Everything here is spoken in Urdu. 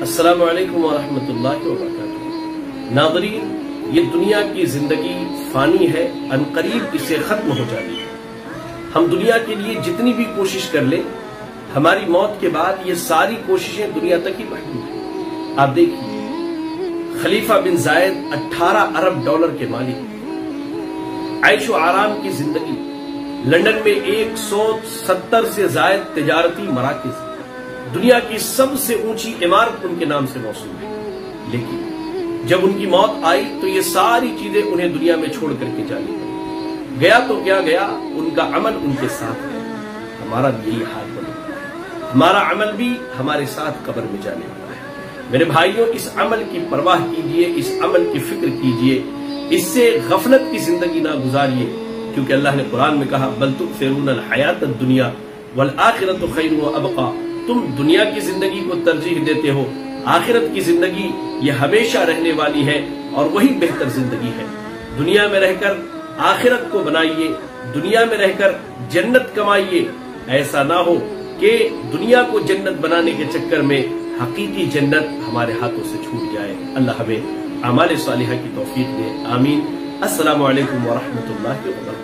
السلام علیکم ورحمۃ اللہ وبرکاتہ۔ ناظرین، یہ دنیا کی زندگی فانی ہے، عنقریب اسے ختم ہو جائے گی۔ ہم دنیا کے لیے جتنی بھی کوشش کر لیں، ہماری موت کے بعد یہ ساری کوششیں دنیا تک ہی محدود ہیں۔ آپ دیکھیے، خلیفہ بن زائد 18 ارب ڈالر کے مالک، عیش و آرام کی زندگی، لندن میں 170 سے زائد تجارتی مراکز، دنیا کی سب سے اونچی عمارت ان کے نام سے موسوم ہے۔ لیکن جب ان کی موت آئی تو یہ ساری چیزیں انہیں دنیا میں چھوڑ کر کے جانی پڑی۔ گیا تو کیا گیا، ان کا عمل ان کے ساتھ ہے۔ ہمارا بھی یہی حال بنے، ہمارا عمل بھی ہمارے ساتھ قبر میں جانے والا ہے۔ میرے بھائیوں، اس عمل کی پرواہ کیجئے، اس عمل کی فکر کیجئے، اس سے غفلت کی زندگی نہ گزاریے، کیونکہ اللہ نے قرآن میں کہا بل تؤثرون الحیات الدنیا والآخرۃ خیر وابقی۔ تم دنیا کی زندگی کو ترجیح دیتے ہو، آخرت کی زندگی یہ ہمیشہ رہنے والی ہے اور وہی بہتر زندگی ہے۔ دنیا میں رہ کر آخرت کو بنائیے، دنیا میں رہ کر جنت کمائیے۔ ایسا نہ ہو کہ دنیا کو جنت بنانے کے چکر میں حقیقی جنت ہمارے ہاتھوں سے چھوٹ جائے۔ اللہ ہمیں اعمال صالحہ کی توفیق دے، آمین۔ السلام علیکم ورحمۃ اللہ وبرکاتہ۔